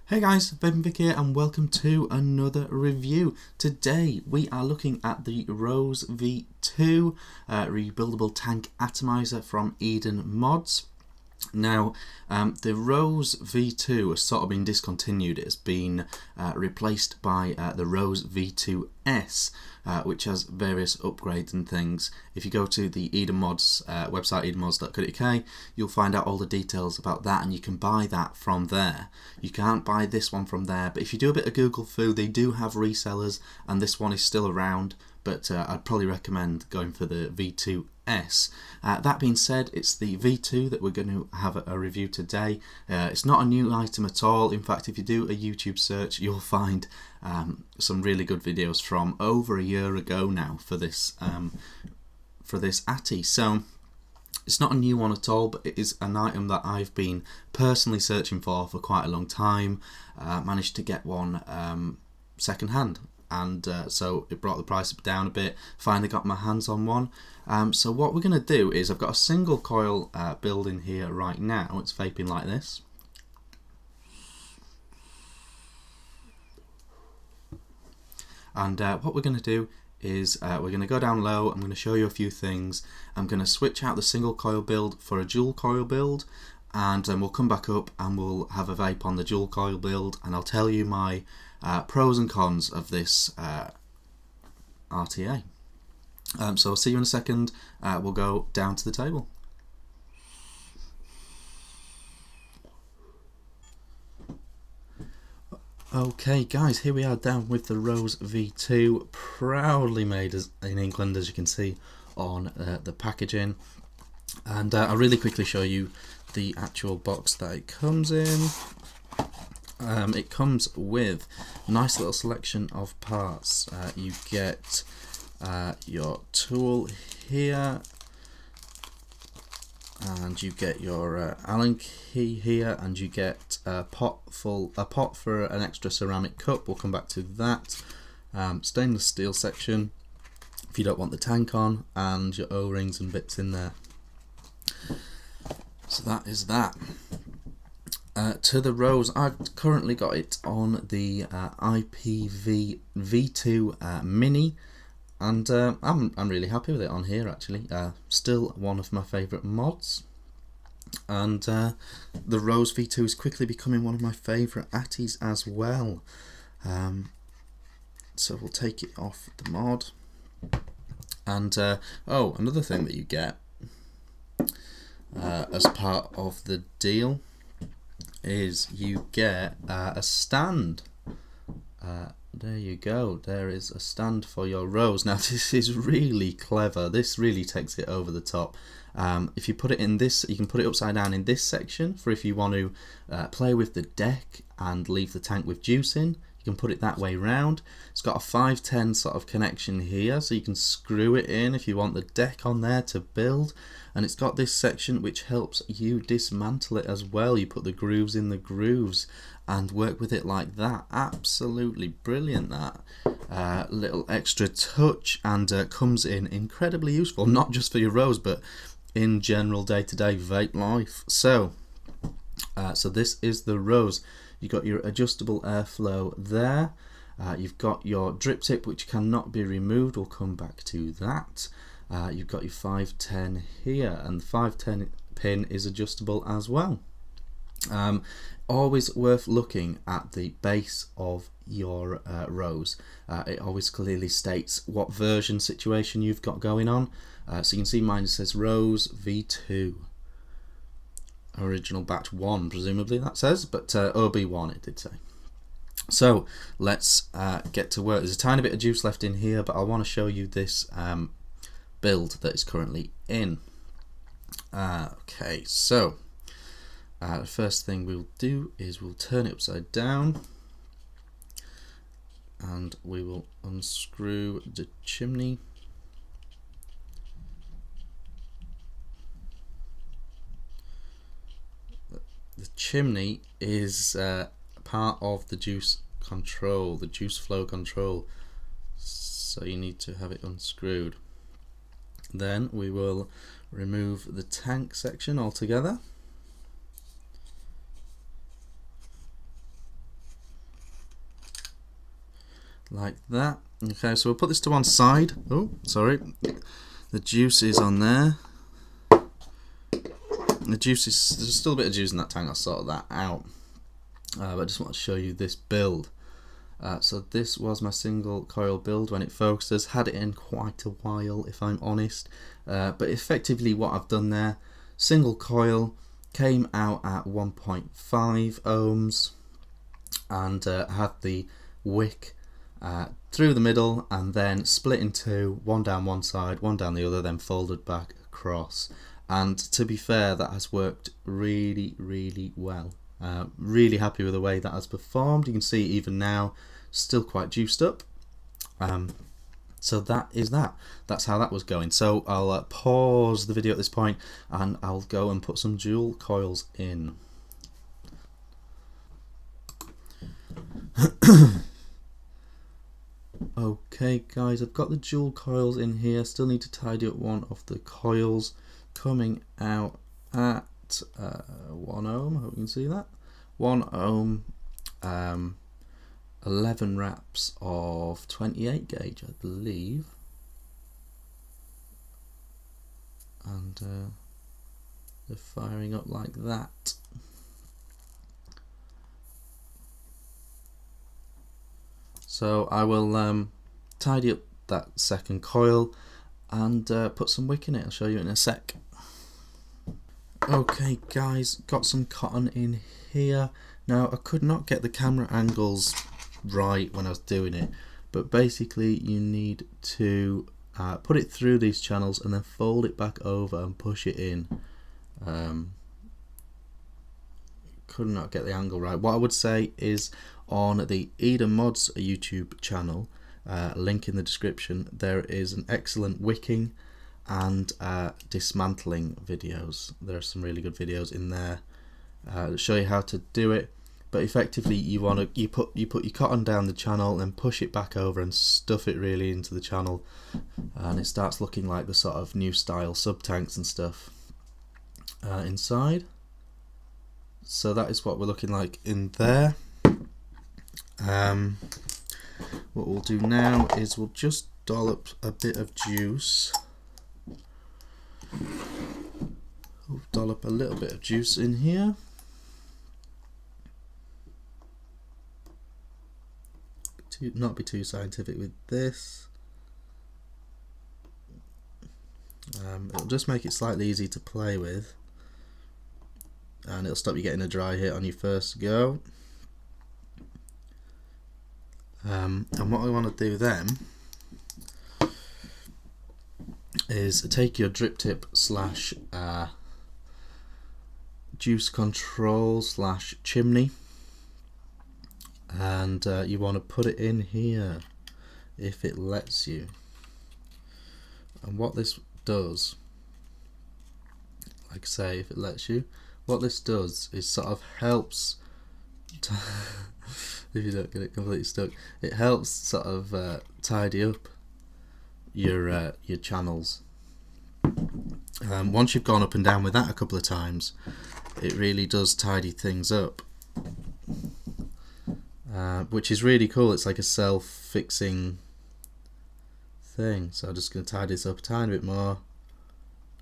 Hey guys, Vick here and welcome to another review. Today we are looking at the Rose V2 rebuildable tank atomizer from Eden Mods. Now, the Rose V2 has sort of been discontinued. It's been replaced by the Rose V2S, which has various upgrades and things. If you go to the Eden Mods website, edenmods.co.uk, you'll find out all the details about that, and you can buy that from there. You can't buy this one from there, but if you do a bit of Google foo, they do have resellers, and this one is still around. But I'd probably recommend going for the V2S. That being said, it's the V2 that we're going to have a review today. It's not a new item at all. In fact, if you do a YouTube search, you'll find some really good videos from over a year ago now for this Atty. So it's not a new one at all, but it is an item that I've been personally searching for quite a long time. Managed to get one second hand. And so it brought the price down a bit. Finally got my hands on one. So what we're going to do is, I've got a single coil build in here right now. It's vaping like this. And what we're going to do is we're going to go down low. I'm going to show you a few things. I'm going to switch out the single coil build for a dual coil build, and then we'll come back up and we'll have a vape on the dual coil build, and I'll tell you my pros and cons of this RTA. So I'll see you in a second. We'll go down to the table. Okay guys, here we are down with the Rose V2, proudly made in England, as you can see on the packaging. And I'll really quickly show you the actual box that it comes in. It comes with a nice little selection of parts. You get your tool here, and you get your Allen key here, and you get a pot for an extra ceramic cup. We'll come back to that. Stainless steel section if you don't want the tank on, and your O-rings and bits in there. So that is that. To the Rose, I've currently got it on the IPV V2 Mini, and I'm really happy with it on here actually. Still one of my favourite mods, and the Rose V2 is quickly becoming one of my favourite Atties as well. So we'll take it off the mod, and oh, another thing that you get as part of the deal is you get a stand. There you go, there is a stand for your Rose. Now this is really clever, this really takes it over the top. If you put it in this, you can put it upside down in this section for if you want to play with the deck and leave the tank with juice in. You can put it that way round. It's got a 510 sort of connection here, so you can screw it in if you want the deck on there to build. And it's got this section which helps you dismantle it as well. You put the grooves in the grooves and work with it like that. Absolutely brilliant, that little extra touch, and comes in incredibly useful, not just for your Rose but in general day-to-day vape life. So this is the Rose. You've got your adjustable airflow there. You've got your drip tip which cannot be removed. We'll come back to that. You've got your 510 here, and the 510 pin is adjustable as well. Always worth looking at the base of your Rose. It always clearly states what version situation you've got going on. So you can see mine says Rose V2 original batch 1, presumably that says, but OB1 it did say. So let's get to work. There's a tiny bit of juice left in here, but I want to show you this build that is currently in. Okay, so the first thing we'll do is we'll turn it upside down, and we will unscrew the chimney. The chimney is part of the juice control, the juice flow control, so you need to have it unscrewed. Then we will remove the tank section altogether. like that. Okay, so we'll put this to one side. Oh, sorry, the juice is on there. The juice is, there's still a bit of juice in that tank. I'll sort that out. But I just want to show you this build. So this was my single coil build when it focuses. Had it in quite a while, if I'm honest. But effectively what I've done there, single coil, came out at 1.5 ohms, and had the wick through the middle, and then split in two, one down one side, one down the other, then folded back across. And to be fair, that has worked really, really well. Really happy with the way that has performed. You can see even now, still quite juiced up. So that is that. That's how that was going. So I'll pause the video at this point, and I'll go and put some dual coils in. Okay guys, I've got the dual coils in here. Still need to tidy up one of the coils, coming out at 1 ohm. I hope you can see that. 1 ohm, 11 wraps of 28 gauge, I believe, and they're firing up like that. So I will tidy up that second coil and put some wick in it. I'll show you in a sec. Okay guys, got some cotton in here. Now I could not get the camera angles right when I was doing it, but basically you need to put it through these channels and then fold it back over and push it in. Could not get the angle right. What I would say is, on the Eden Mods YouTube channel, link in the description, there is an excellent wicking and dismantling videos. There are some really good videos in there that show you how to do it. But effectively, you put your cotton down the channel and push it back over and stuff it really into the channel, and it starts looking like the sort of new style sub tanks and stuff inside. So that is what we're looking like in there. What we'll do now is we'll just dollop a bit of juice. We'll dollop a little bit of juice in here. Not be too scientific with this. It'll just make it slightly easy to play with, and it'll stop you getting a dry hit on your first go. And what I want to do then is take your drip tip slash juice control slash chimney, and you want to put it in here if it lets you. And what this does, like I say, if it lets you, what this does is sort of helps if you don't get it completely stuck, it helps sort of tidy up your channels. Once you've gone up and down with that a couple of times, it really does tidy things up, which is really cool. It's like a self-fixing thing. So I'm just going to tidy this up a tiny bit more.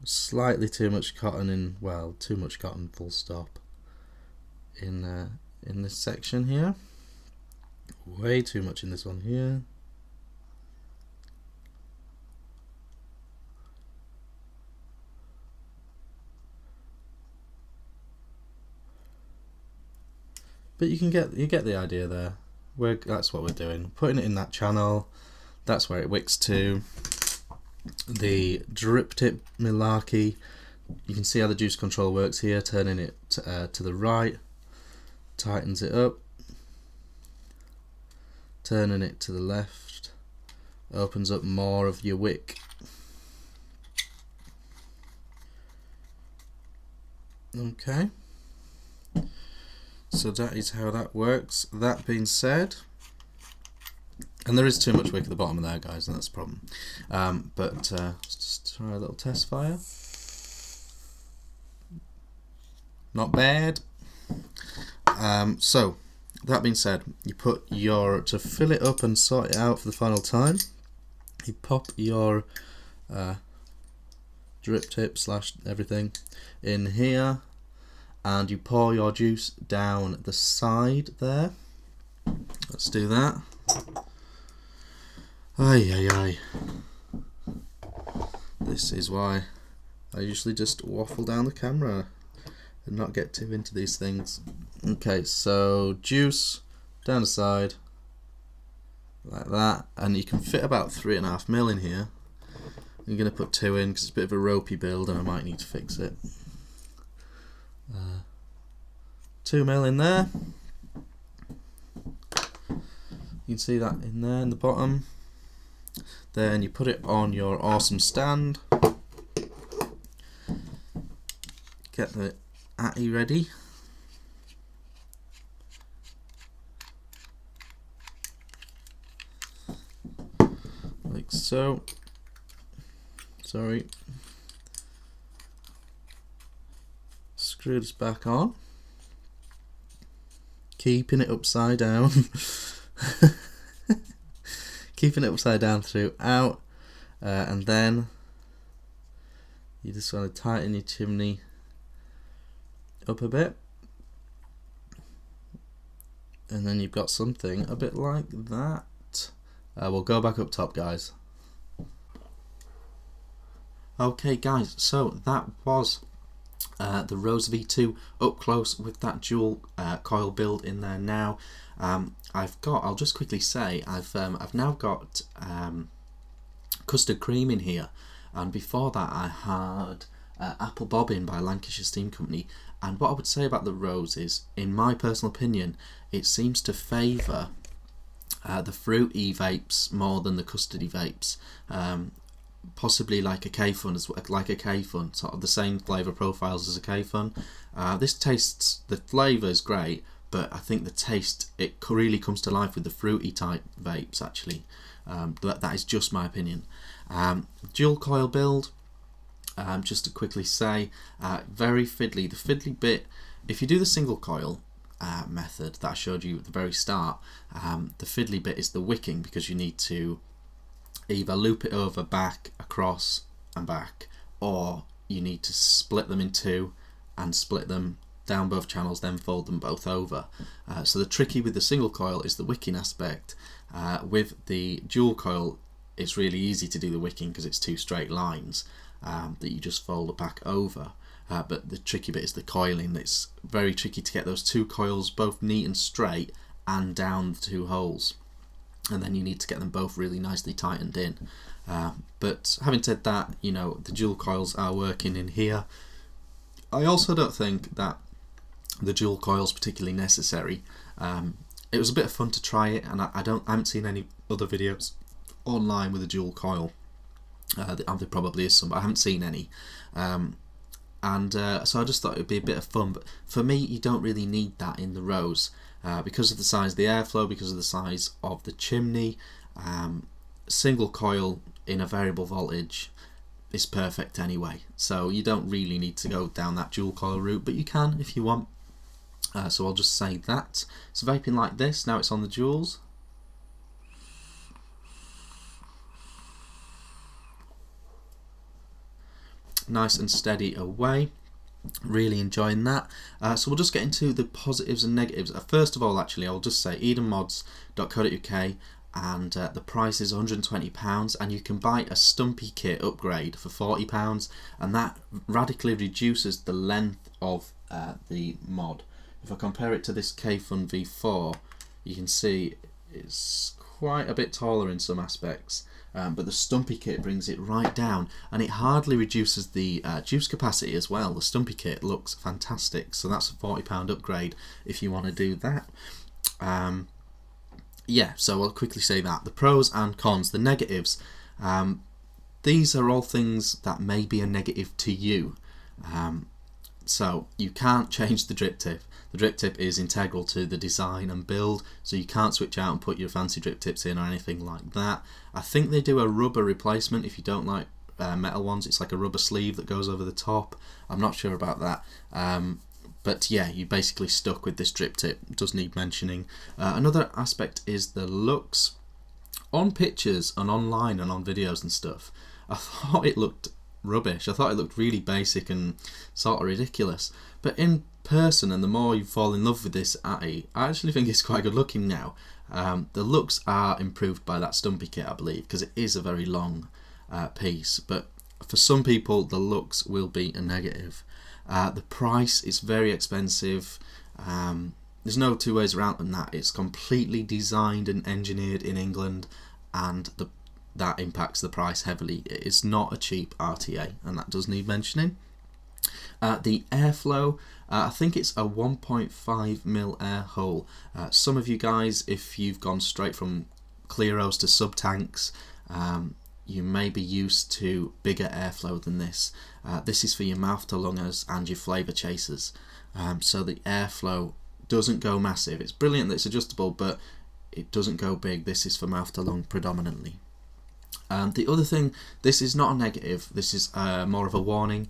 Slightly too much cotton in, well, too much cotton full stop in this section here. Way too much in this one here. But you get the idea there. That's what we're doing. Putting it in that channel. That's where it wicks to. The drip tip malarkey. You can see how the juice control works here. Turning it to the right, tightens it up. Turning it to the left, opens up more of your wick. Okay. So that is how that works. That being said, and there is too much wick at the bottom of there, guys, and that's a problem. But let's just try a little test fire. Not bad. So that being said, you put to fill it up and sort it out for the final time, you pop your drip tip / everything in here, and you pour your juice down the side there. Let's do that. Ay. This is why I usually just waffle down the camera and not get too into these things. Okay, so juice down the side like that, and you can fit about 3.5 ml in here. I'm going to put 2 in because it's a bit of a ropey build and I might need to fix it. 2 ml in there. You can see that in there in the bottom. Then you put it on your awesome stand. Get the atty ready. Like so. Sorry. Screw this back on. Keeping it upside down. Keeping it upside down throughout, and then you just want to tighten your chimney up a bit, and then you've got something a bit like that. We'll go back up top, guys. Okay guys, so that was the Rose V2 up close with that dual coil build in there now. I'll just quickly say, I've now got custard cream in here, and before that I had apple bobbin by Lancashire Steam Company. And what I would say about the Rose is, in my personal opinion, it seems to favour the fruity vapes more than the custardy vapes. Possibly like a K-Fun, sort of the same flavour profiles as a K-Fun. This tastes, the flavour is great, but I think the taste, it really comes to life with the fruity type vapes actually. But that is just my opinion. Dual coil build, just to quickly say, very fiddly. The fiddly bit, if you do the single coil method that I showed you at the very start, the fiddly bit is the wicking, because you need to either loop it over, back, across and back, or you need to split them in two and split them down both channels, then fold them both over. So the tricky with the single coil is the wicking aspect. With the dual coil, it's really easy to do the wicking because it's 2 straight lines that you just fold back over. But the tricky bit is the coiling. It's very tricky to get those 2 coils both neat and straight and down the 2 holes, and then you need to get them both really nicely tightened in. But having said that, you know, the dual coils are working in here. I also don't think that the dual coil is particularly necessary. It was a bit of fun to try it, and I haven't seen any other videos online with a dual coil. There probably is some, but I haven't seen any. So I just thought it would be a bit of fun. But for me, you don't really need that in the Rose because of the size of the airflow, because of the size of the chimney. Single coil in a variable voltage is perfect anyway, so you don't really need to go down that dual coil route, but you can if you want. So I'll just say that. So vaping like this, now it's on the duals. Nice and steady away. Really enjoying that. So we'll just get into the positives and negatives. First of all, actually, I'll just say edenmods.co.uk, and the price is £120, and you can buy a Stumpy kit upgrade for £40, and that radically reduces the length of the mod. If I compare it to this K-Fun V4, you can see it's quite a bit taller in some aspects, but the Stumpy kit brings it right down, and it hardly reduces the juice capacity as well. The Stumpy kit looks fantastic, so that's a £40 upgrade if you want to do that. Yeah, so I'll quickly say that. The pros and cons. The negatives. These are all things that may be a negative to you. So you can't change the drip tip. The drip tip is integral to the design and build, so you can't switch out and put your fancy drip tips in or anything like that. I think they do a rubber replacement if you don't like metal ones. It's like a rubber sleeve that goes over the top. I'm not sure about that. But yeah, you're basically stuck with this drip tip. Does need mentioning. Another aspect is the looks. On pictures and online and on videos and stuff, I thought it looked rubbish. I thought it looked really basic and sort of ridiculous. But in person, and the more you fall in love with this Atty, I actually think it's quite good looking now. The looks are improved by that stumpy kit, I believe, because it is a very long piece. But for some people, the looks will be a negative. The price is very expensive. There's no two ways around on that. It's completely designed and engineered in England, and that impacts the price heavily. It is not a cheap RTA, and that does need mentioning. The airflow, I think it's a 1.5mm air hole. Some of you guys, if you've gone straight from Clearos to sub-tanks, you may be used to bigger airflow than this. This is for your mouth to lungers and your flavour chasers. So the airflow doesn't go massive. It's brilliant that it's adjustable, but it doesn't go big. This is for mouth to lung predominantly. The other thing, this is not a negative, this is more of a warning.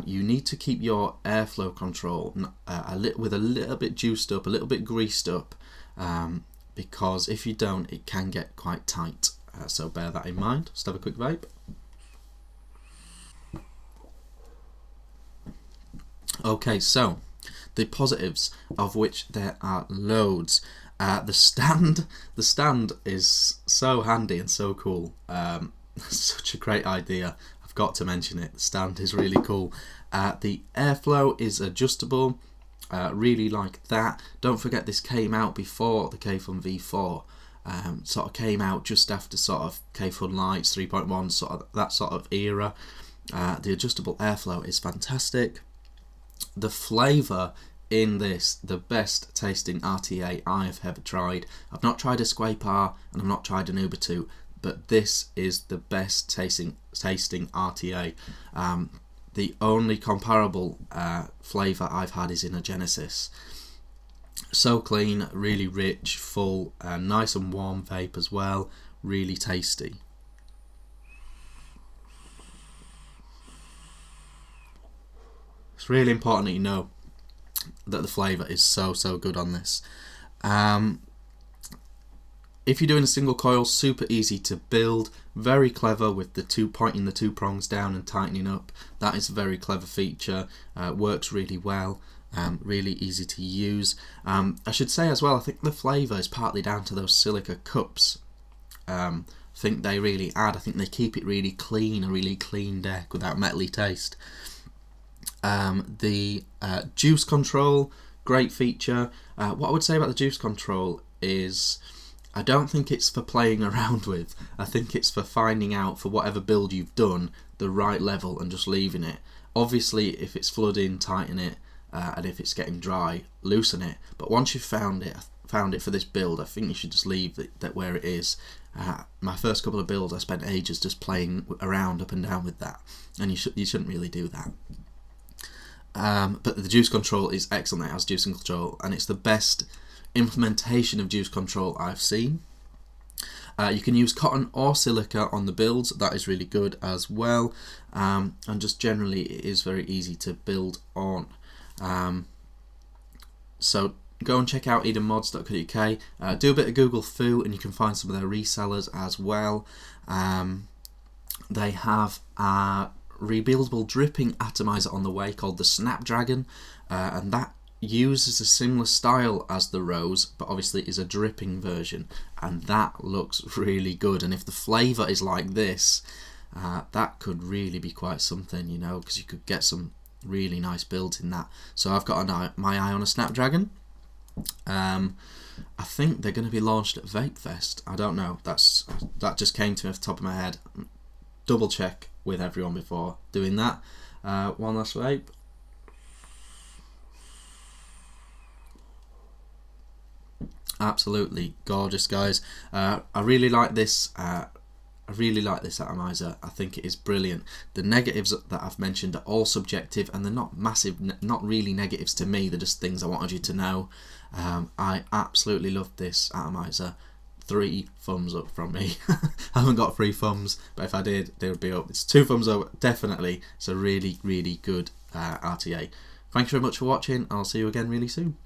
You need to keep your airflow control with a little bit juiced up, a little bit greased up, because if you don't, it can get quite tight. So bear that in mind. Just have a quick vape. Okay, so the positives, of which there are loads. The stand is so handy and so cool. Such a great idea. I've got to mention it. The stand is really cool. The airflow is adjustable. Really like that. Don't forget this came out before the K-Fun V4. Sort of came out just after sort of K-Fun Lights 3.1, sort of that sort of era. The adjustable airflow is fantastic. The flavour in this, the best tasting RTA I have ever tried. I've not tried a Squapar and I've not tried an Uber 2, but this is the best tasting RTA. The only comparable flavour I've had is in a Genesis. So clean, really rich, full, nice and warm vape as well, really tasty. It's really important that you know that the flavour is so good on this. If you're doing a single coil, super easy to build, very clever with pointing the two prongs down and tightening up. That is a very clever feature, works really well, really easy to use. I should say as well, I think the flavour is partly down to those silica cups. I think they really add, I think they keep it really clean, a really clean deck without metally taste. The juice control, great feature. What I would say about the juice control is I don't think it's for playing around with. I think it's for finding out, for whatever build you've done, the right level and just leaving it. Obviously if it's flooding, tighten it, and if it's getting dry, loosen it. But once you've found it for this build, I think you should just leave that where it is. My first couple of builds I spent ages just playing around up and down with that, and you shouldn't really do that. But the juice control is excellent. It has juice control, and it's the best implementation of juice control I've seen. You can use cotton or silica on the builds. That is really good as well, and just generally it is very easy to build on. So go and check out edenmods.co.uk. Do a bit of Google Foo and you can find some of their resellers as well. They have a rebuildable dripping atomizer on the way called the Snapdragon, and that uses a similar style as the Rose, but obviously is a dripping version, and that looks really good. And if the flavour is like this, that could really be quite something, you know, because you could get some really nice builds in that. So I've got my eye on a Snapdragon. I think they're going to be launched at Vape Fest. I don't know, that just came to me off the top of my head. Double check with everyone before doing that. One last vape. Absolutely gorgeous, guys. I really like this. I really like this atomizer. I think it is brilliant. The negatives that I've mentioned are all subjective, and they're not massive, not really negatives to me. They're just things I wanted you to know. I absolutely love this atomizer. 3 thumbs up from me. I haven't got 3 thumbs, but if I did, they would be up. It's 2 thumbs up, definitely. It's a really, really good RTA. Thanks very much for watching. I'll see you again really soon.